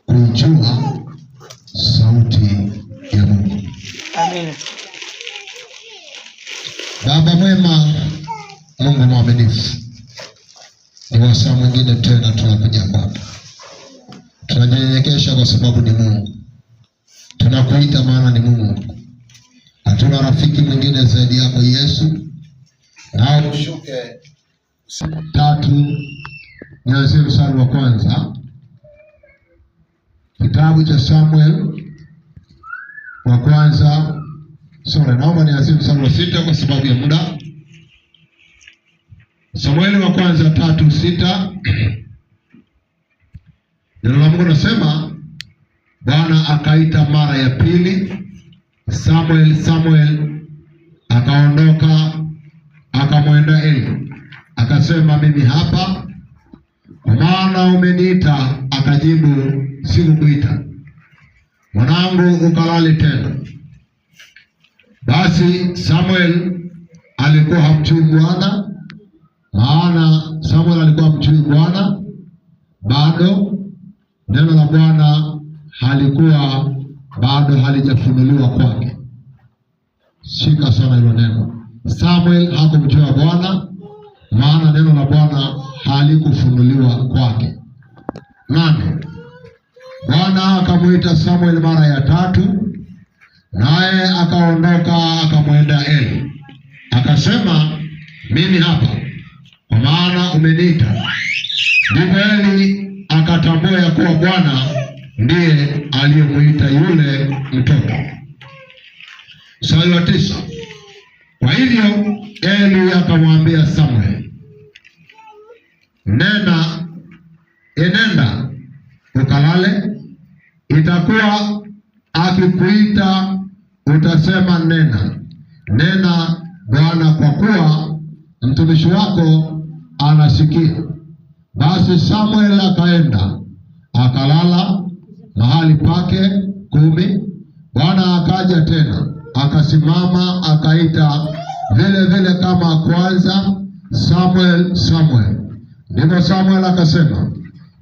Kujua sauti ya Mungu. Amen. Baba mwema, Mungu mwaminifu, ni wasaa mwingine tena tunakuja kwako. Tunajinyenyekesha kwa sababu ni Mungu. Tunakuita maana ni Mungu. Hatuna rafiki mwingine zaidi yako Yesu. Nao ushuke 3 nianzie mstari wa kwanza. Kitabu cha Samuel wa kwanza. Naomba nianzie mstari wa 6 kwa sababu ya muda. Samueli wa kwanza 3:6. Neno la Mungu nasema, Bwana akaita mara ya pili, Samuel, Samuel. Akaondoka akamwenda Eli, akasema, mimi hapa, kwa maana umeniita. Akajibu, sikukuita, mwanangu, ukalale tena. Basi Samuel alikuwa hamjui Bwana, maana Samuel alikuwa hamjui Bwana bado, neno la Bwana halikuwa bado halijafunuliwa kwake. Shika sana hilo neno. Samuel hakumjua Bwana, maana neno la Bwana halikufunuliwa kwake. 8. Bwana akamuita Samuel mara ya 3, naye akaondoka akamwenda Eli, akasema, mimi hapa, kwa maana umeniita. Ndipo Eli akatambua ya kuwa Bwana ndiye aliyemuita yule mtoto. Mstari wa 9. Kwa hivyo Eli akamwambia Samuel, enenda ukalale, itakuwa akikuita utasema, nena Bwana, kwa kuwa mtumishi wako anasikia. Basi Samuel akaenda akalala mahali pake 10. Bwana akaja tena akasimama akaita vile vile kama kwanza, Samuel, Samuel. Ndipo Samuel akasema,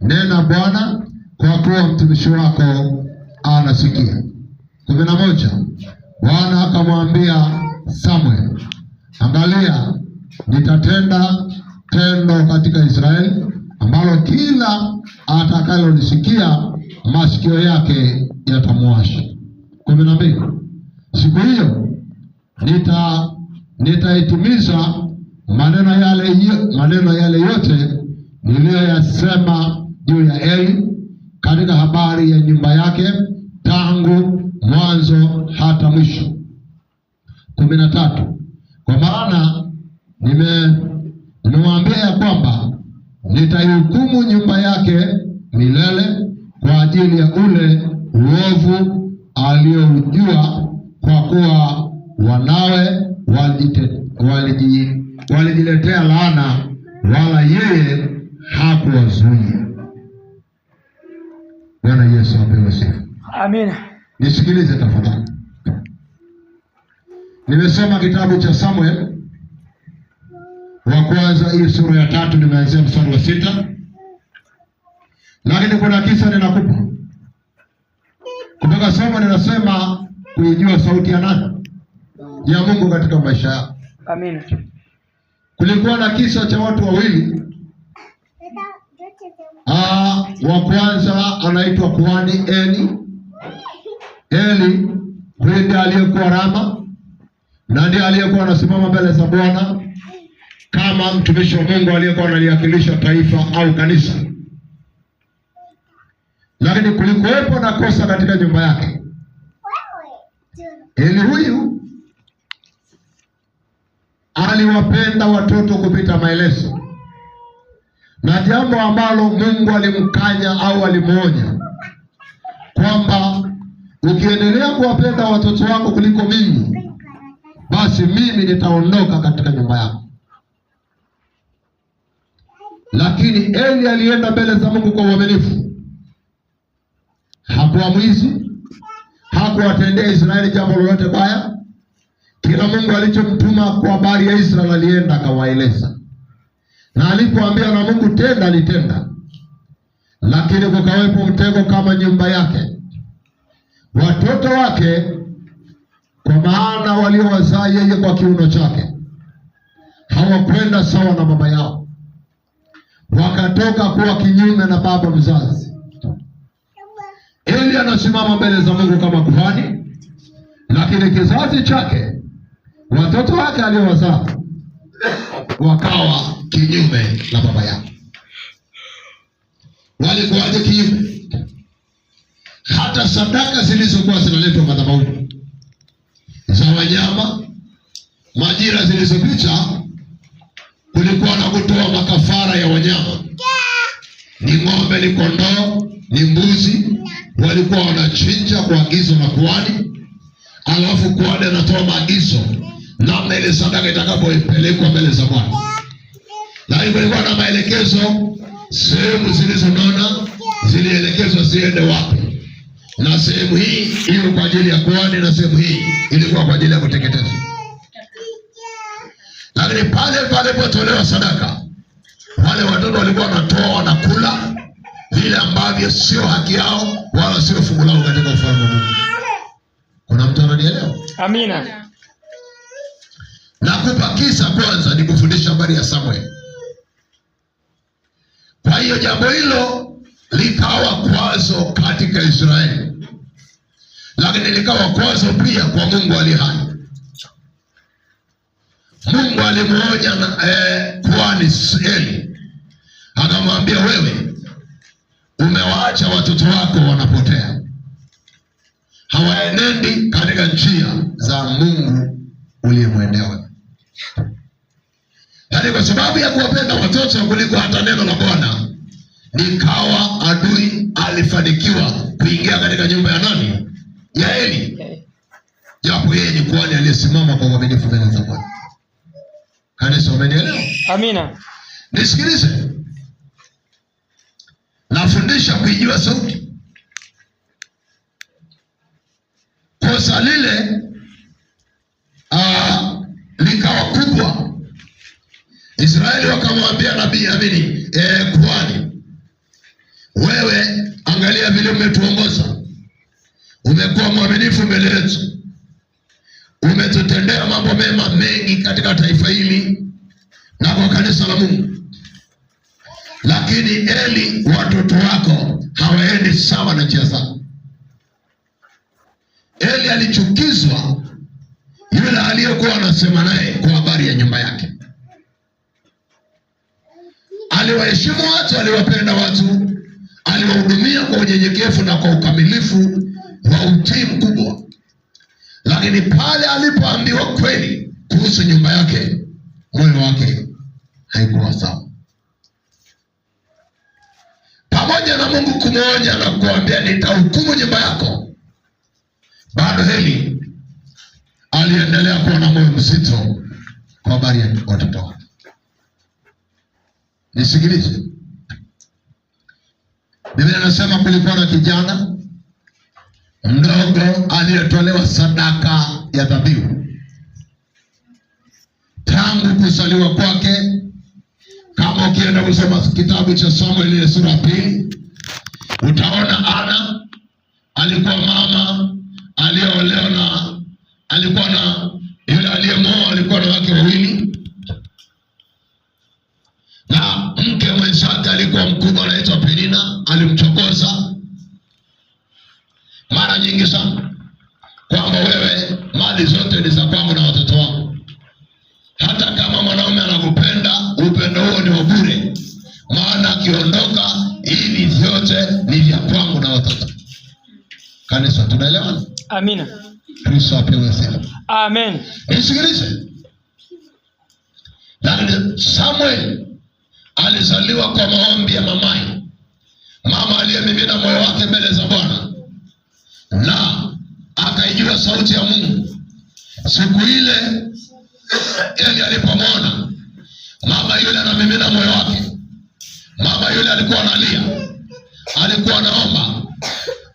nena Bwana, kwa kuwa mtumishi wako anasikia. 11. Bwana akamwambia Samuel, angalia, nitatenda tendo katika Israeli ambalo kila atakalolisikia masikio yake yatamwasha. 12. Siku hiyo nitaitimiza maneno yale yote niliyoyasema juu ya Eli katika habari ya nyumba yake tangu mwanzo hata mwisho. 13. Kwa maana nimemwambia ya kwamba nitaihukumu nyumba yake milele kwa ajili ya ule uovu alioujua, kwa kuwa wanawe walijiletea laana, wala yeye hakuwazuia. Bwana Yesu apewe sifa. Amen. Nisikilize tafadhali. Nimesoma kitabu cha Samuel wa kwanza, hii sura ya 3, nimeanzia mstari wa 6. Lakini kuna kisa ninakupa. Kutoka somo ninasema kuijua sauti ya nani? Ya Mungu katika maisha yako. Amen. Kulikuwa na kisa cha watu wawili. Wa kwanza anaitwa kuhani Eli. Eli huyu ndiye aliyekuwa Rama, na ndiye aliyekuwa anasimama mbele za Bwana kama mtumishi wa Mungu aliyekuwa analiwakilisha taifa au kanisa. Lakini kulikuwepo na kosa katika nyumba yake. Eli huyu aliwapenda watoto kupita maelezo, na jambo ambalo Mungu alimkanya au alimuonya kwamba ukiendelea kuwapenda watoto wako kuliko mimi, basi mimi nitaondoka katika nyumba yako. Lakini Eli alienda mbele za Mungu kwa uaminifu. Hakuwa mwizi, hakuwatendea Israeli jambo lolote baya. Kila Mungu alichomtuma kwa habari ya Israeli alienda akawaeleza, na alipoambia na Mungu tenda, alitenda. lakini kukawepo mtego kama nyumba yake, watoto wake, kwa maana waliowazaa yeye kwa kiuno chake hawakwenda sawa na baba yao, wakatoka kuwa kinyume na baba mzazi. Eli anasimama mbele za Mungu kama kuhani, lakini kizazi chake, watoto wake aliowazaa, wakawa kinyume na baba yao. Walikuwaje kinyume? Hata sadaka zilizokuwa zinaletwa madhabahuni za wanyama, majira zilizopita, kulikuwa na kutoa makafara ya wanyama. Ni ng'ombe, ni kondoo, ni mbuzi, walikuwa wanachinja kwa agizo la kuhani. Alafu kuhani anatoa maagizo namna ile sadaka itakapoipelekwa mbele za Bwana. Na hivyo ilikuwa na maelekezo, sehemu zilizonona zilielekezwa ziende wapi, na sehemu hii iwe kwa ajili ya kuhani, na sehemu hii ilikuwa kwa ajili ya kuteketeza. Lakini pale palipotolewa sadaka, wale watoto walikuwa wanatoa, wanakula vile ambavyo sio haki yao wala sio fungu lao katika ufalme wa Mungu. Kuna mtu ananielewa? Amina. Nakupa kisa kwanza, ni kufundisha habari ya Samuel. Kwa hiyo jambo hilo likawa kwazo katika Israeli, lakini likawa kwazo pia kwa Mungu aliye hai. Mungu alimwonya na kuhani Eli, akamwambia, wewe umewaacha watoto wako wanapotea, hawaenendi katika njia za Mungu uliyemwendea. Yaani kwa sababu ya kuwapenda watoto kuliko hata neno la Bwana, nikawa adui alifanikiwa kuingia katika nyumba ya nani? Ya Eli, japo yeye ni kuhani aliyesimama kwa uaminifu mbele za Bwana. Kanisa, umenielewa? Amina. Nisikilize, nafundisha kuijua sauti. Kosa lile likawa kubwa. Israeli wakamwambia nabii amini, kuhani, wewe angalia vile umetuongoza, umekuwa mwaminifu mbele yetu, umetutendea mambo mema mengi katika taifa hili na kwa kanisa la Mungu. Lakini Eli, watoto wako hawaendi sawa na njia zako. Eli alichukizwa yule aliyekuwa anasema naye kwa habari ya nyumba yake. Aliwaheshimu watu, aliwapenda watu, aliwahudumia kwa unyenyekevu na kwa ukamilifu wa utii mkubwa. Lakini pale alipoambiwa kweli kuhusu nyumba yake, moyo wake haikuwa sawa. Pamoja na Mungu kumwonya na kuambia nitahukumu nyumba yako, bado Eli aliendelea kuwa na moyo mzito kwa habari ya watoto wake. Nisikilize, Biblia inasema kulikuwa na kijana mdogo aliyetolewa sadaka ya dhabihu tangu kuzaliwa kwake. Kama ukienda kusoma kitabu cha Samuel ile sura ya 2, utaona Ana alikuwa mama aliyeolewa na alikuwa na yule aliyemoa, alikuwa na wake wawili, na mke mwenzake alikuwa mkubwa anaitwa Penina, alimchokoza mara nyingi sana kwamba wewe mali zote ni za kwangu na watoto wangu. Hata kama mwanaume anakupenda, upendo huo ni wa bure, maana akiondoka hivi vyote ni vya kwangu na watoto. Kanisa, tunaelewana? Amina. Kristo apewe sifa. Amen. Nisikilize. Lakini Samuel alizaliwa kwa maombi ya mamaye, mama aliyemimina moyo wake mbele za Bwana na akaijua sauti ya Mungu. Siku ile Eli alipomwona mama yule anamimina moyo wake, mama yule alikuwa analia, alikuwa anaomba,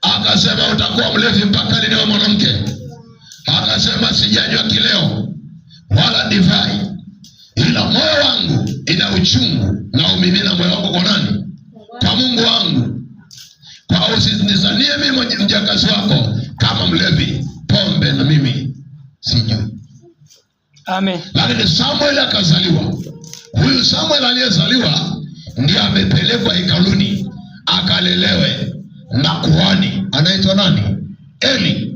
akasema utakuwa mlevi mpaka lini wewe mwanamke? Akasema sijanywa kileo wala divai, ila moyo wangu ina uchungu na umimina moyo wangu kwa nani? kwa Mungu wangu, kwa usinizanie mimi mjakazi wako kama mlevi pombe, na mimi sijui. Amen. Lakini Samuel akazaliwa. Huyu Samuel aliyezaliwa ndiye amepelekwa hekaluni akalelewe na kuhani anaitwa nani? Eli.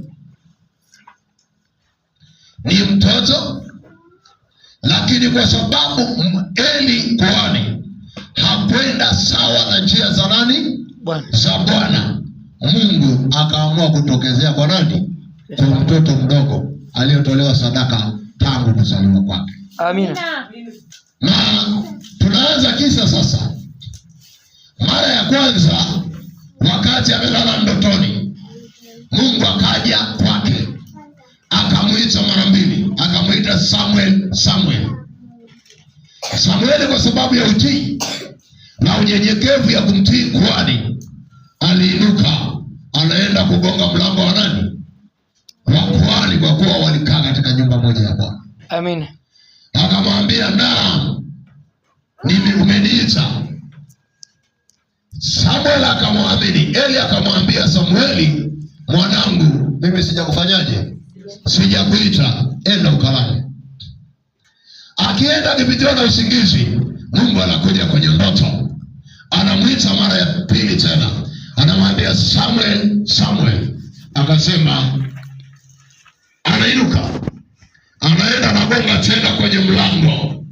Ni mtoto, lakini kwa sababu Eli kuhani hakwenda sawa na njia za nani? Za Bwana, Mungu akaamua kutokezea kwa nani? Kwa mtoto mdogo aliyotolewa sadaka tangu kuzaliwa kwake. Amina. Na tunaanza kisa sasa. Mara ya kwanza wakati amelala ndotoni, Mungu akaja kwake akamuita mara mbili, akamuita Samuel, Samuel. Samueli kwa sababu ya utii na unyenyekevu ya kumtii kuhani, aliinuka anaenda kugonga mlango wa nani? Wa kuhani, kwa kuwa walikaa katika nyumba moja ya Bwana. Amina. Akamwambia, naam, umeniita. Samuel akamwamini. Eli akamwambia Samueli, mwanangu, mimi sijakufanyaje? Sijakuita, enda ukalale. Akienda akipitiwa na usingizi, Mungu anakuja kwenye ndoto, anamuita mara ya pili tena, anamwambia Samuel, Samuel. Akasema, anainuka, anaenda anagonga tena kwenye mlango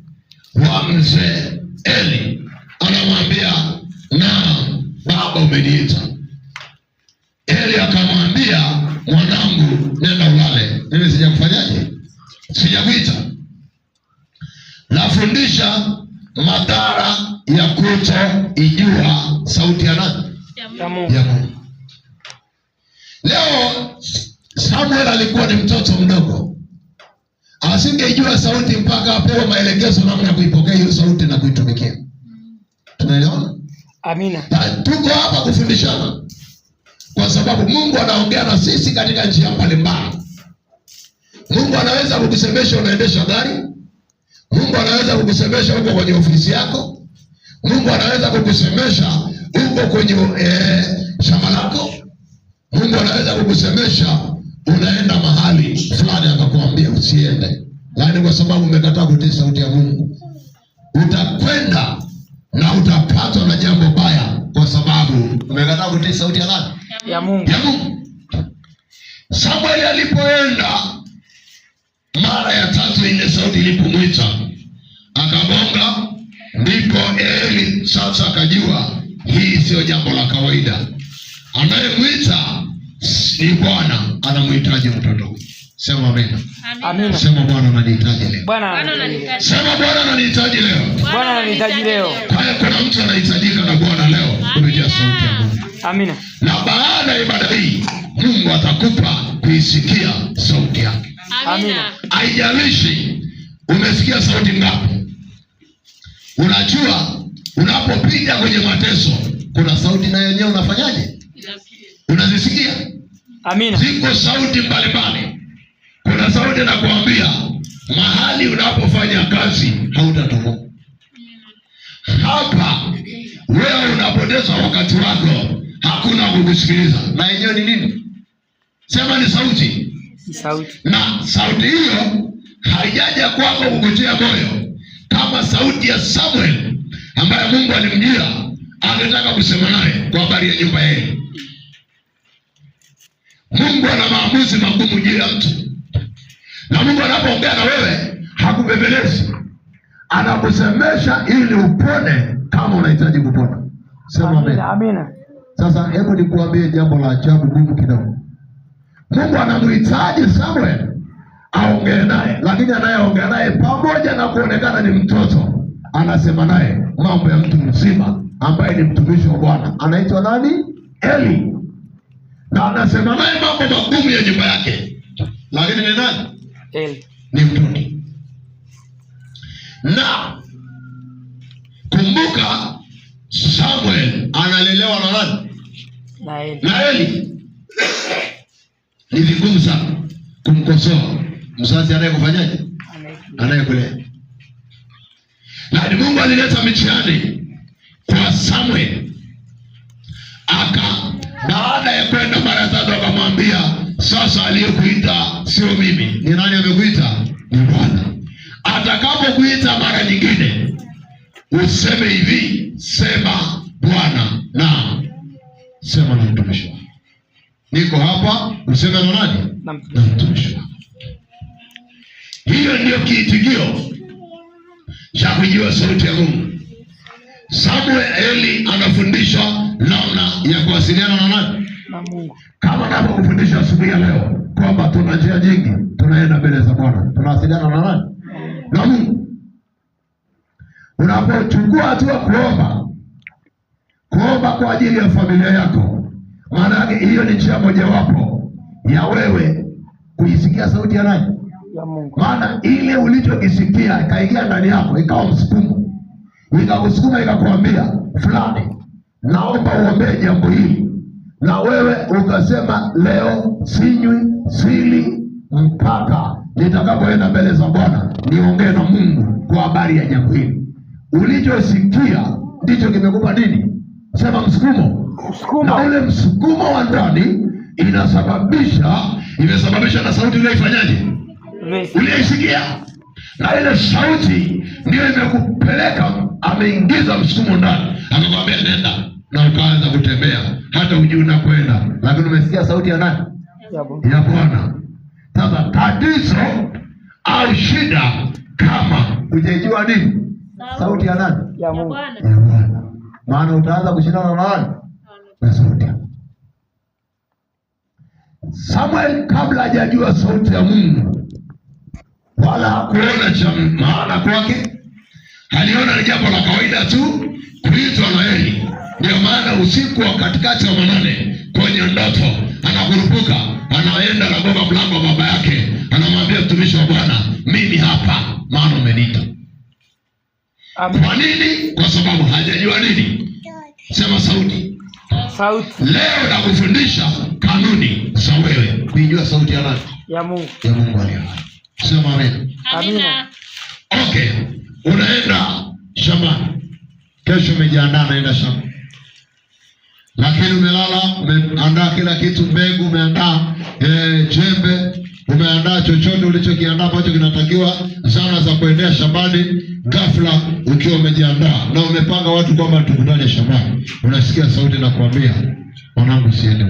wa mzee Eli, anamwambia, naam baba, umeniita. Eli akamwambia, mwanangu, nenda ulale, mimi sijakufanyaje? Sijakuita. Nafundisha madhara ya kutoijua sauti ya nani? Ya Mungu. Leo Samuel alikuwa ni mtoto mdogo, asingejua sauti mpaka apewe maelekezo namna ya kuipokea hiyo sauti na kuitumikia. Tunaelewana? Amina. Tuko hapa kufundishana kwa sababu Mungu anaongea na sisi katika njia mbalimbali. Mungu anaweza kukusemesha unaendesha gari. Mungu anaweza kukusemesha uko kwenye ofisi yako. Mungu anaweza kukusemesha uko kwenye shamba lako. Mungu anaweza kukusemesha unaenda mahali fulani akakwambia usiende, lakini kwa sababu umekataa kutii sauti ya Mungu, utakwenda na utapatwa na jambo baya, kwa sababu umekataa kutii sauti ya nani? Ya Mungu. Ya Mungu. Samueli alipoenda mara ya tatu, ile sauti ilipomwita akagonga, ndipo Eli sasa akajua hii sio jambo la kawaida. Anayemwita ni Bwana, anamhitaji mtoto huyu. Sema amina. Amina. Sema Bwana ananihitaji leo. Bwana ananihitaji. Sema Bwana ananihitaji leo. Bwana ananihitaji leo. Haya, kuna mtu anahitajika na Bwana leo kupitia sauti ya Mungu. Amina. Na baada ya ibada hii Mungu atakupa kuisikia sauti yake. Amina. Haijalishi umesikia sauti ngapi. Unajua unapopiga kwenye mateso kuna sauti na yenyewe unafanyaje? Unazisikia? Amina. Ziko sauti mbalimbali. Kuna sauti inakuambia mahali unapofanya kazi hautatoka. Hapa wewe unapoteza wakati wako, hakuna kukusikiliza. Na yenyewe ni nini? Sema ni sauti. Sauti. Na sauti hiyo haijaja kwako kukutia moyo kama sauti ya Samuel ambaye Mungu alimjia, anataka kusema naye kwa habari ya nyumba yake. Mungu ana maamuzi magumu juu ya mtu. Na Mungu anapoongea na wewe hakubembelezi, anakusemesha ili upone kama unahitaji kupona. Sema amen. Amina. Sasa hebu nikuambie jambo la ajabu gumu kidogo. Mungu anamhitaji Samuel aongee naye, lakini anayeongea naye pamoja na kuonekana ni mtoto, anasema naye mambo ya mtu mzima ambaye ni mtumishi wa Bwana. Anaitwa nani? Eli. Na anasema naye mambo magumu ya nyumba yake, lakini ni nani? Eli. Ni mtoto. Na kumbuka Samuel analelewa na nani? Na Eli. Na Eli. Ni vigumu sana kumkosoa mzazi anayekufanyaje? Anayekulea. Na Mungu alileta mitihani kwa Samuel Sasa aliyekuita sio mimi. Ni nani amekuita? Ni Bwana. Atakapokuita mara nyingine, useme hivi, sema Bwana na sema na mtumishi wako. Niko hapa, useme na nani? Na mtumishi wako. Hiyo ndio kiitikio cha kujua sauti ya Mungu. Samueli anafundisha namna ya kuwasiliana na nani? Na Mungu. Kama ninapokufundisha asubuhi ya leo kwamba tuna njia nyingi tunaenda mbele za Bwana. Tunawasiliana na nani? Na Mungu. Unapochukua hatua kuomba kwa ajili ya familia yako, maana yake hiyo ni njia mojawapo ya wewe kuisikia sauti ya nani? Ya Mungu. Maana ile ulichokisikia ikaingia ndani yako, ikawa msukumo, ikakusukuma, ikakwambia fulani, naomba uombee jambo hili, na wewe ukasema leo sinywi sili mpaka nitakapoenda mbele za Bwana niongee na Mungu kwa habari ya jambo hili. Ulichosikia ndicho kimekupa nini? Sema msukumo. Na ule msukumo wa ndani imesababisha na sauti ile ifanyaje? Uliisikia. Na ile sauti ndio imekupeleka, ameingiza msukumo ndani, akakwambia nenda, na ukaanza kutembea hata hujui unakwenda, lakini umesikia sauti ya nani? Ya Bwana. Sasa tatizo au shida kama hujajua nini? Sauti ya nani? Ya Mungu. Ya Bwana. Maana utaanza kushindana na nani? Na sauti. Samuel kabla hajajua sauti ya Mungu wala hakuona cha maana kwake, aliona ni jambo la kawaida tu kuitwa na Eli. Ndio maana usiku wa katikati wa manane kwenye ndoto anakurupuka, anaenda na gonga mlango wa baba yake, anamwambia mtumishi wa Bwana, mimi hapa, maana umeniita. Kwa nini? Kwa sababu hajajua nini? Sema sauti. Sauti. Leo nakufundisha kanuni za wewe kuijua sauti ya nani? Ya Mungu. Ya Mungu aliye hai. Sema amen. Amina. Okay, unaenda shambani. Kesho umejiandaa naenda shamba. Lakini umelala, umeandaa kila kitu, mbegu umeandaa, jembe, umeandaa chochote ulichokiandaa ambacho kinatakiwa, zana za kuendea shambani. Ghafla ukiwa umejiandaa na umepanga watu kwamba tukutane shambani, unasikia sauti na kuambia, mwanangu siende.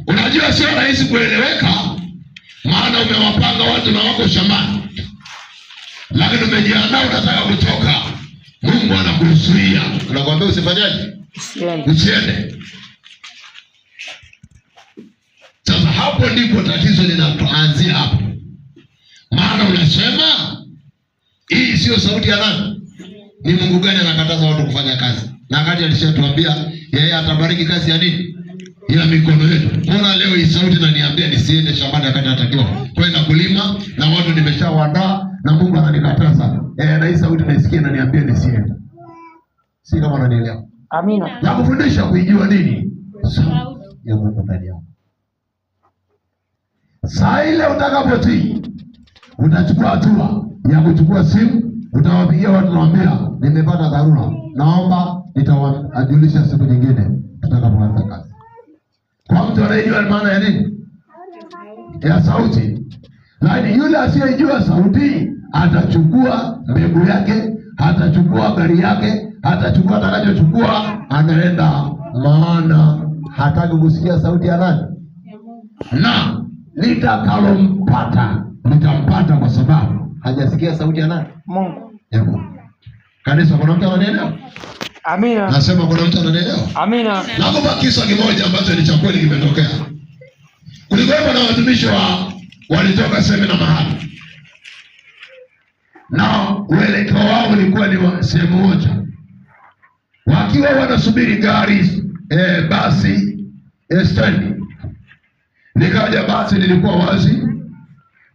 Unajua sio rahisi kueleweka, maana umewapanga watu na wako shambani, lakini umejiandaa, unataka kutoka, Mungu anakuzuia, anakuambia usifanyaje? Usiende. Sasa hapo ndipo tatizo linapoanzia hapo. Maana unasema hii sio sauti ya nani? Ni Mungu gani anakataza watu kufanya kazi? Na wakati alishatuambia yeye atabariki kazi ya nini? Ya mikono yetu. Mbona leo hii sauti inaniambia nisiende shambani wakati natakiwa kwenda kulima na watu nimeshawaandaa na Mungu ananikataza? Na hii sauti naisikia inaniambia nisiende. Si kama unanielewa? Amina. Na kufundisha kuijua nini? Sauti ya Mungu ndani yako. Saa ile utakapotii, utachukua hatua ya kuchukua simu, utawapigia watu nawaambia, nimepata dharura, naomba nitawajulisha siku nyingine tutakapoanza kazi. Kwa mtu anayejua maana ya nini? Ya sauti. Lakini yule asiyejua sauti atachukua mbegu yake, atachukua gari yake, atachukua atakachochukua, anaenda, maana hataki kusikia sauti ya nani? Na litakalompata litampata kwa sababu hajasikia sauti ya nani? Mungu. Ya Mungu. Kanisa, kuna mtu ananielewa? Amina. Nasema kuna mtu ananielewa? Amina. Nakupa kisa kimoja ambacho ni cha kweli kimetokea. Kulikuwa na watumishi walitoka semina mahali, na uelekeo wao ulikuwa ni sehemu moja. Wakiwa wanasubiri gari basi stendi, nikaja basi lilikuwa wazi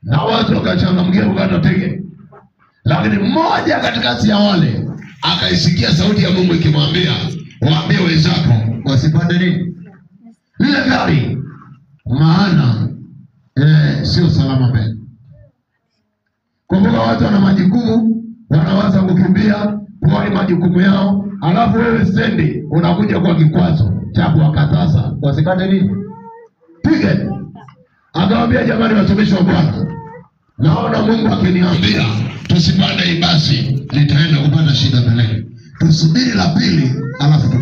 na watu wakachangamkia kukata teke, lakini mmoja katikati ya wale akaisikia sauti ya Mungu ikimwambia, waambie wenzako wasipande nini? Lile gari, maana sio salama mbele. Kumbuka watu wana majukumu, wanawaza kukimbia kwa majukumu yao, alafu wewe stendi unakuja kwa kikwazo cha kuwakataza wasikate nini? pige. Akamwambia, jamani, watumishi wa Bwana, naona Mungu akiniambia tusipande hii basi, nitaenda kupata shida mbeleni. Tusubiri la pili, alafu